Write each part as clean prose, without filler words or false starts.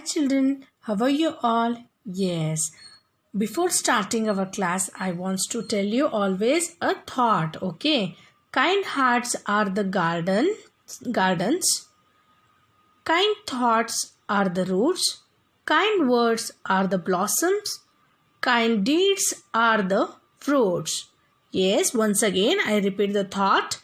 Children, how are you all? Yes. Before starting our class, I want to tell you always a thought, okay? Kind hearts are the gardens. Kind thoughts are the roots. Kind words are the blossoms. Kind deeds are the fruits. Yes, once again I repeat the thought.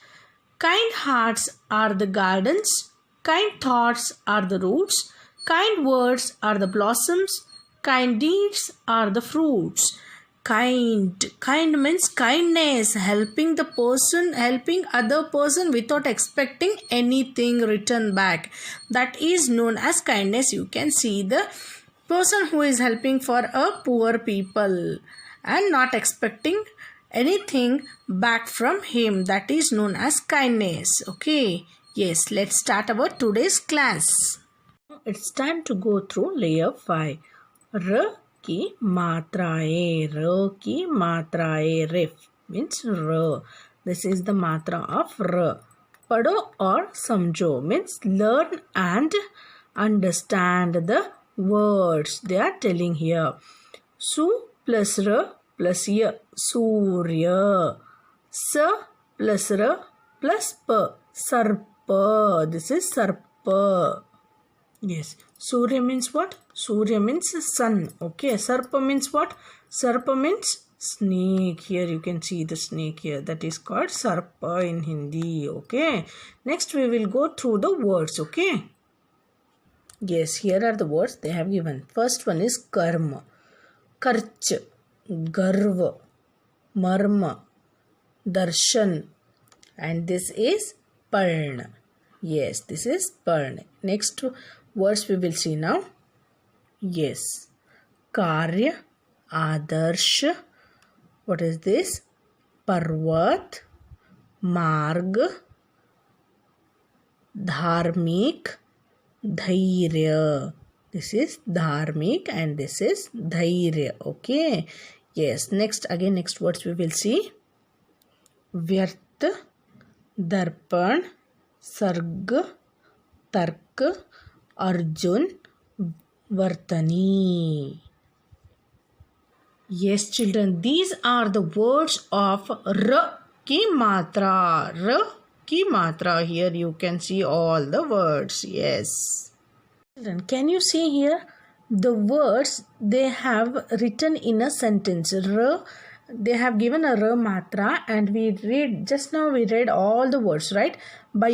Kind hearts are the gardens. Kind thoughts are the roots. Kind words are the blossoms. Kind deeds are the fruits. Kind means kindness, helping the person, helping other person without expecting anything returned back. That is known as kindness. You can see the person who is helping for a poor people and not expecting anything back from him. That is known as kindness. Okay. Yes, let's start our today's class. It's time to go through layer 5. R की मात्राएं, र की मात्राएं, रेफ means raw. This is the matra of r. पढ़ो और समझो means learn and understand the words they are telling here. Su plus r plus y, surya. Sa plus r plus p, sarpa. This is sarpa. Yes. Surya means what? Surya means sun. Okay. Sarpa means what? Sarpa means snake. Here you can see the snake here. That is called sarpa in Hindi. Okay. Next we will go through the words. Okay. Yes. Here are the words they have given. First one is karma. Karch. Garva. Marma. Darshan. And this is parna. Yes. This is parna. Next words we will see now. Yes. Karya, Adarsh. What is this? Parvat, Marg, Dharmik, Dhairya. This is Dharmik and this is Dhairya. Okay. Yes. Next words we will see. Vyarth, Darpan, Sarg, Tark, Arjun, Vartani. Yes, children, these are the words of R ki matra. R ki matra. Here you can see all the words. Yes. Children, can you see here the words they have written in a sentence? R, they have given a R matra and we read all the words, right? By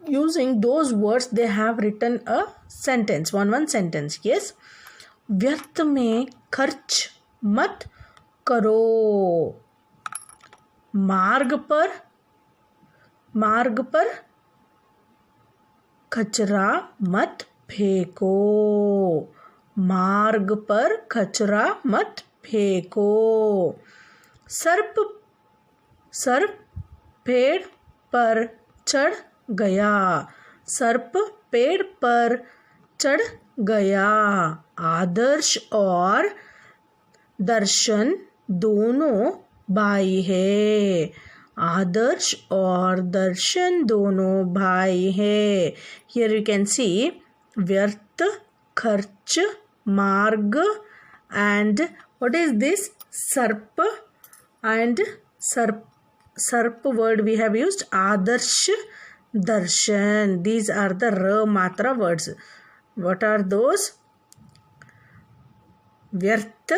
using those words they have written a sentence, one sentence. Yes. व्यर्थ में खर्च मत करो. मार्ग पर कचरा मत फेंको. मार्ग पर कचरा मत फेंको. सर्प पेड़ पर चढ़ गया. सर्प पेड़ पर चढ़ गया. आदर्श और दर्शन दोनों भाई है. आदर्श और दर्शन दोनों भाई है. Here you can see व्यर्थ, खर्च, मार्ग and what is this? सर्प and सर्प word we have used. Adarsh, darshan. These are the R matra words. What are those? Vyarth,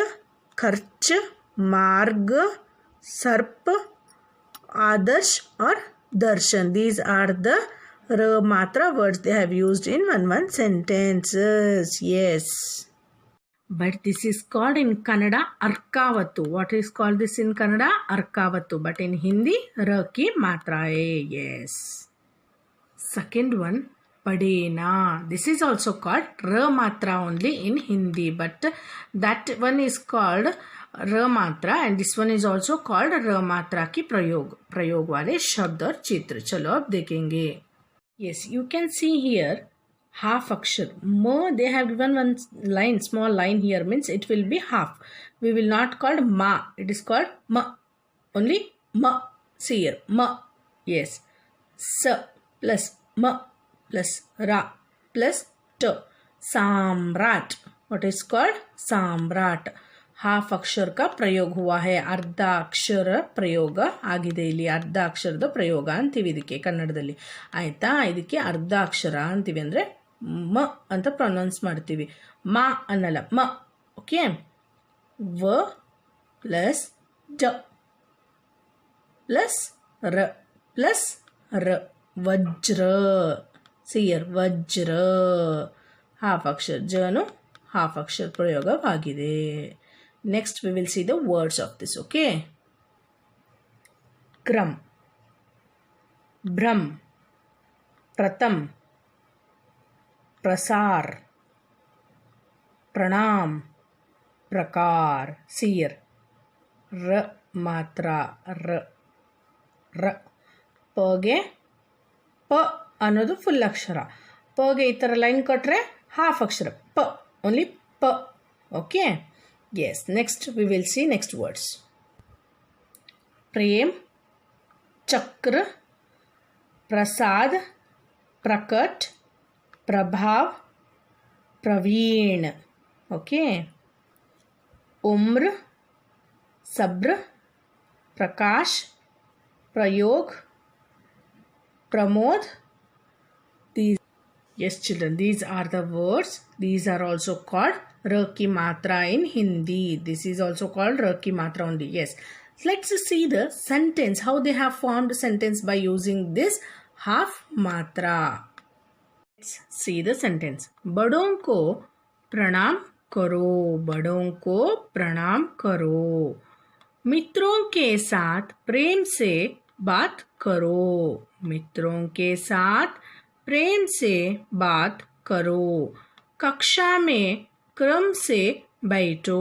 kharch, marg, sarp, adarsh or darshan. These are the R matra words they have used in one sentences. Yes. But this is called in Kannada Arkavatu. What is called this in Kannada? Arkavatu. But in Hindi, R ki matra hai. Yes. Second one, Padena. This is also called R matra only in Hindi. But that one is called R matra and this one is also called R matra की प्रयोग वाले शब्द और चित्र. चलो अब देखेंगे. Yes, you can see here half akshar. Ma, they have given one line, small line here, means it will be half. We will not call ma. It is called ma. Only ma. See here, ma. Yes. Sa plus ma plus ra plus t. साम्राट. What is called? ಸಾಮ್ರಾಟ್. Half ಅಕ್ಷರ का ಪ್ರಯೋಗ हुआ है. ಅರ್ಧ ಅಕ್ಷರ ಪ್ರಯೋಗ ಆಗಿದೆ ಇಲ್ಲಿ. ಅರ್ಧ ಅಕ್ಷರದ ಪ್ರಯೋಗ ಅಂತೀವಿ ಇದಕ್ಕೆ ಕನ್ನಡದಲ್ಲಿ. ಆಯ್ತಾ? ಇದಕ್ಕೆ ಅರ್ಧ ಅಕ್ಷರ ಅಂತೀವಿ, ಅಂದರೆ ಮ ಅಂತ ಪ್ರೊನೌನ್ಸ್ ಮಾಡ್ತೀವಿ. ಮ ಅನ್ನಲ್ಲ, ಮ. ಓಕೆ. ವ ಪ್ಲಸ್ ಡ ಪ್ಲಸ್ ರ ಪ್ಲಸ್ ರ. ವಜ್ರ. ಸಿಯರ್ ವಜ್ರ. ಹಾಫ್ ಅಕ್ಷರ. ಜನು ಹಾಫ್ ಅಕ್ಷರ ಪ್ರಯೋಗವಾಗಿದೆ. Next we will see the words of this. Okay. ಕ್ರಮ್, ಭ್ರಮ್, ಪ್ರಥಮ್, ಪ್ರಸಾರ್, ಪ್ರणाम, ಪ್ರಕಾರ. ಸಿಯರ್ ರ ಮಾತ್ರ. ರ ರ. ಪಗೆ ಪ ಅನ್ನೋದು ಫುಲ್ ಅಕ್ಷರ. ಪಗೆ ಈ ಥರ ಲೈನ್ ಕೊಟ್ಟರೆ ಹಾಫ್ ಅಕ್ಷರ. ಪ ಓನ್ಲಿ ಪ. Okay. Yes, next we will see next words. Prem, Chakra, Prasad, Prakat, Prabhav, Praveen. Okay. Umr, Sabr, Prakash, Prayog, Pramod. These, yes children, these are the words. These are also called र की मात्रा in Hindi. This is also called र की मात्रा only. Yes. Let's see the sentence. How they have formed a sentence by using this half matra. Let's see the sentence. बड़ों को प्रणाम करो. बड़ों को प्रणाम करो. मित्रों के साथ प्रेम से बात करो. मित्रों के साथ प्रेम से बात करो. कक्षा में क्रम से बैठो.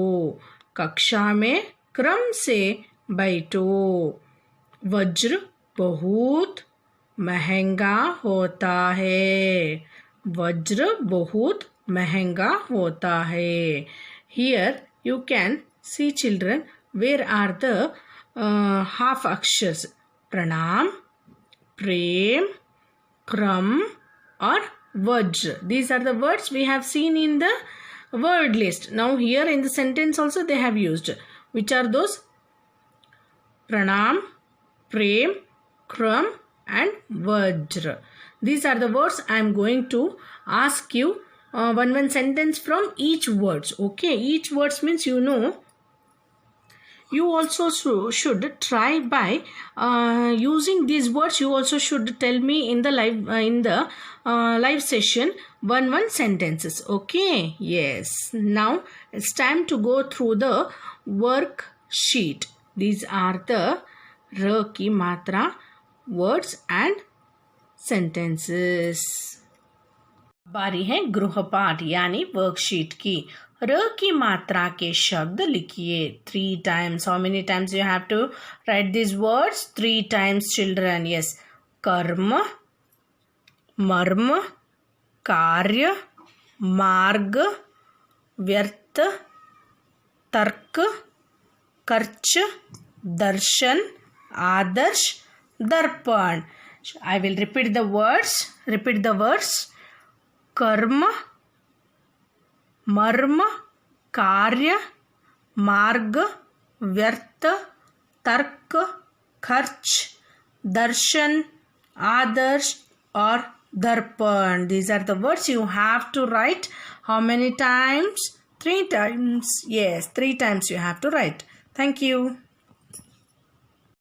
कक्षा में क्रम से बैठो. वज्र बहुत महंगा होता है. वज्र बहुत महंगा होता है. Here you can see children where are the half akshars. Pranam, prem, kram or vajra. These are the words we have seen in the word list. Now here in the sentence also they have used. Which are those? Pranam, prem, kram and vajra. These are the words I am going to ask you one sentence from each words. Okay. Each words means you also should try by using these words. You also should tell me in the live session one sentences. Okay. Yes. Now it's time to go through the worksheet. These are the र की मात्रा words and sentences. बारी है गृहपाठ यानी worksheet की. र की मात्रा के शब्द लिखिए 3 times. How many times you have to write these words? 3 times children. Yes. कर्म, मर्म, कार्य, मार्ग, व्यर्थ, तर्क, खर्च, दर्शन, आदर्श, दर्पण. I will repeat the words. कर्म, मर्म, कार्य, मार्ग, व्यर्थ, तर्क, खर्च, दर्शन, आदर्श और दर्पण. These are the words you have to write. How many times? 3 times. Yes, 3 times you have to write. Thank you.